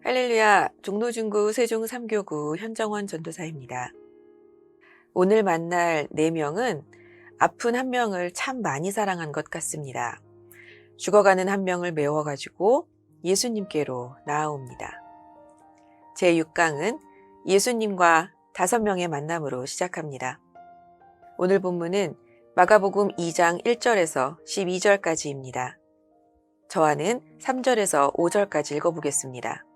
할렐루야, 종로중구 세종 3교구 현정원 전도사입니다. 오늘 만날 4명은 아픈 한 명을 참 많이 사랑한 것 같습니다. 죽어가는 한 명을 메워가지고 예수님께로 나아옵니다. 제6강은 예수님과 5명의 만남으로 시작합니다. 오늘 본문은 마가복음 2장 1절에서 12절까지입니다. 저와는 3절에서 5절까지 읽어보겠습니다.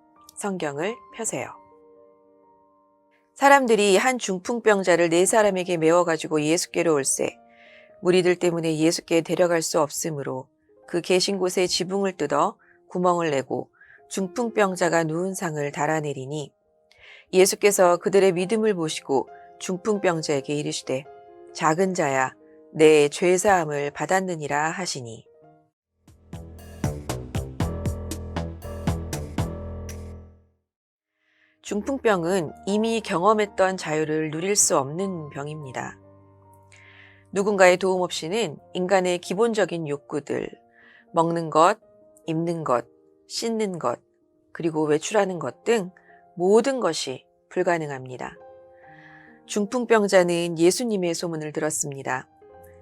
성경을 펴세요. 사람들이 한 중풍병자를 4사람에게 메워가지고 예수께로 올세 무리들 때문에 예수께 데려갈 수 없으므로 그 계신 곳에 지붕을 뜯어 구멍을 내고 중풍병자가 누운 상을 달아내리니 예수께서 그들의 믿음을 보시고 중풍병자에게 이르시되 작은 자야 내 죄사함을 받았느니라 하시니 중풍병은 이미 경험했던 자유를 누릴 수 없는 병입니다. 누군가의 도움 없이는 인간의 기본적인 욕구들, 먹는 것, 입는 것, 씻는 것, 그리고 외출하는 것 등 모든 것이 불가능합니다. 중풍병자는 예수님의 소문을 들었습니다.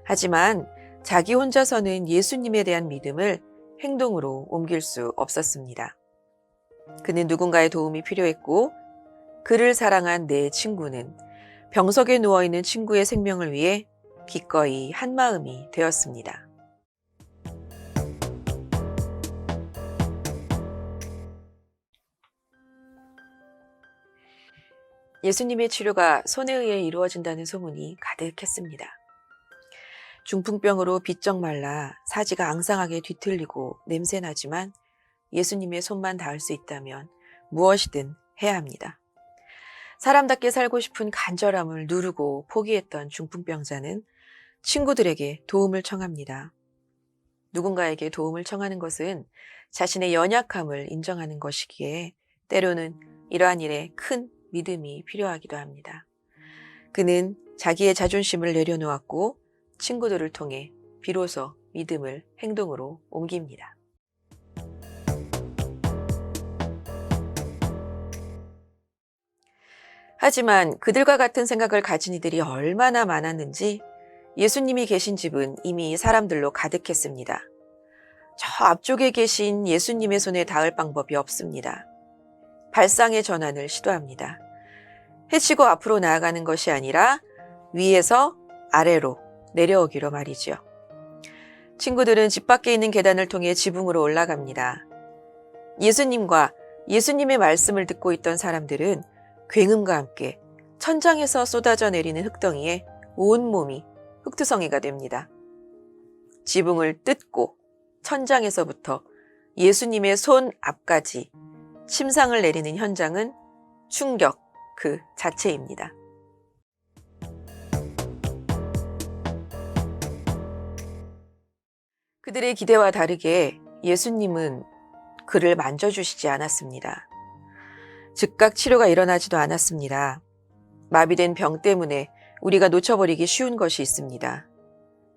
하지만 자기 혼자서는 예수님에 대한 믿음을 행동으로 옮길 수 없었습니다. 그는 누군가의 도움이 필요했고 그를 사랑한 내 친구는 병석에 누워있는 친구의 생명을 위해 기꺼이 한마음이 되었습니다. 예수님의 치료가 손에 의해 이루어진다는 소문이 가득했습니다. 중풍병으로 비쩍 말라 사지가 앙상하게 뒤틀리고 냄새나지만 예수님의 손만 닿을 수 있다면 무엇이든 해야 합니다. 사람답게 살고 싶은 간절함을 누르고 포기했던 중풍병자는 친구들에게 도움을 청합니다. 누군가에게 도움을 청하는 것은 자신의 연약함을 인정하는 것이기에 때로는 이러한 일에 큰 믿음이 필요하기도 합니다. 그는 자기의 자존심을 내려놓았고 친구들을 통해 비로소 믿음을 행동으로 옮깁니다. 하지만 그들과 같은 생각을 가진 이들이 얼마나 많았는지 예수님이 계신 집은 이미 사람들로 가득했습니다. 저 앞쪽에 계신 예수님의 손에 닿을 방법이 없습니다. 발상의 전환을 시도합니다. 해치고 앞으로 나아가는 것이 아니라 위에서 아래로 내려오기로 말이죠. 친구들은 집 밖에 있는 계단을 통해 지붕으로 올라갑니다. 예수님과 예수님의 말씀을 듣고 있던 사람들은 굉음과 함께 천장에서 쏟아져 내리는 흙덩이에 온몸이 흙투성이가 됩니다. 지붕을 뜯고 천장에서부터 예수님의 손 앞까지 침상을 내리는 현장은 충격 그 자체입니다. 그들의 기대와 다르게 예수님은 그를 만져주시지 않았습니다. 즉각 치료가 일어나지도 않았습니다. 마비된 병 때문에 우리가 놓쳐버리기 쉬운 것이 있습니다.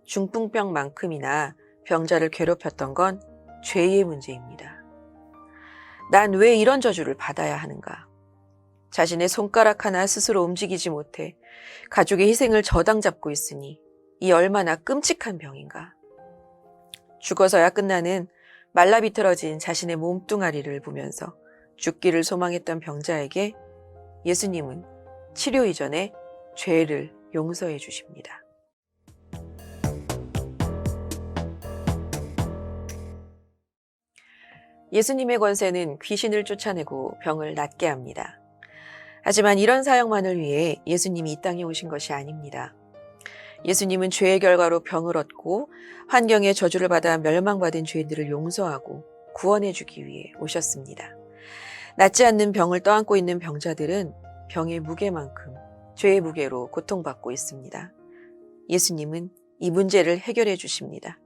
중풍병만큼이나 병자를 괴롭혔던 건 죄의 문제입니다. 난 왜 이런 저주를 받아야 하는가? 자신의 손가락 하나 스스로 움직이지 못해 가족의 희생을 저당 잡고 있으니 이 얼마나 끔찍한 병인가? 죽어서야 끝나는 말라비틀어진 자신의 몸뚱아리를 보면서 죽기를 소망했던 병자에게 예수님은 치료 이전에 죄를 용서해 주십니다. 예수님의 권세는 귀신을 쫓아내고 병을 낫게 합니다. 하지만 이런 사역만을 위해 예수님이 이 땅에 오신 것이 아닙니다. 예수님은 죄의 결과로 병을 얻고 환경의 저주를 받아 멸망받은 죄인들을 용서하고 구원해 주기 위해 오셨습니다. 낫지 않는 병을 떠안고 있는 병자들은 병의 무게만큼 죄의 무게로 고통받고 있습니다. 예수님은 이 문제를 해결해 주십니다.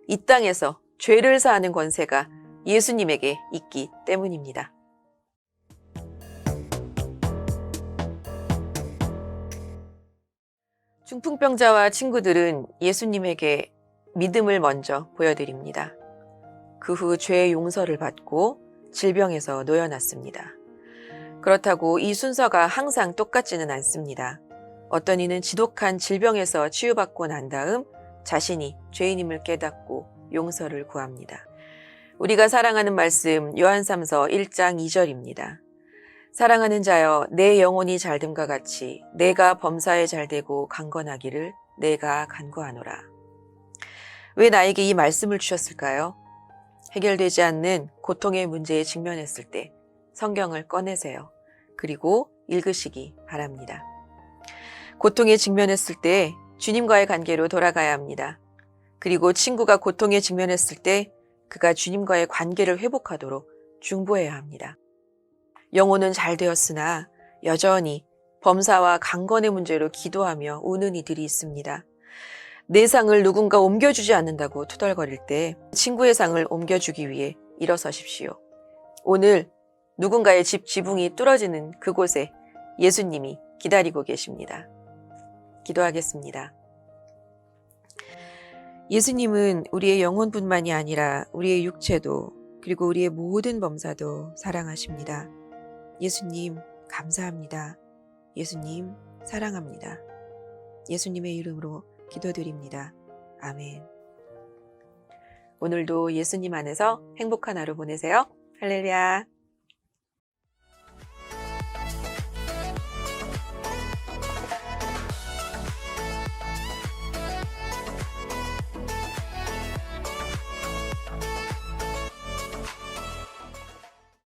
이 땅에서 죄를 사하는 권세가 예수님에게 있기 때문입니다. 중풍병자와 친구들은 예수님에게 믿음을 먼저 보여드립니다. 그 후 죄의 용서를 받고 질병에서 놓여놨습니다. 그렇다고 이 순서가 항상 똑같지는 않습니다. 어떤 이는 지독한 질병에서 치유받고 난 다음 자신이 죄인임을 깨닫고 용서를 구합니다. 우리가 사랑하는 말씀 요한3서 1장 2절입니다. 사랑하는 자여 내 영혼이 잘됨과 같이 내가 범사에 잘되고 강건하기를 내가 간구하노라. 왜 나에게 이 말씀을 주셨을까요? 해결되지 않는 고통의 문제에 직면했을 때 성경을 꺼내세요. 그리고 읽으시기 바랍니다. 고통에 직면했을 때 주님과의 관계로 돌아가야 합니다. 그리고 친구가 고통에 직면했을 때 그가 주님과의 관계를 회복하도록 중보해야 합니다. 영혼은 잘 되었으나 여전히 범사와 강건의 문제로 기도하며 우는 이들이 있습니다. 내 상을 누군가 옮겨주지 않는다고 투덜거릴 때 친구의 상을 옮겨주기 위해 일어서십시오. 오늘 누군가의 집 지붕이 뚫어지는 그곳에 예수님이 기다리고 계십니다. 기도하겠습니다. 예수님은 우리의 영혼뿐만이 아니라 우리의 육체도 그리고 우리의 모든 범사도 사랑하십니다. 예수님 감사합니다. 예수님 사랑합니다. 예수님의 이름으로 기도드립니다. 아멘. 오늘도 예수님 안에서 행복한 하루 보내세요. 할렐루야.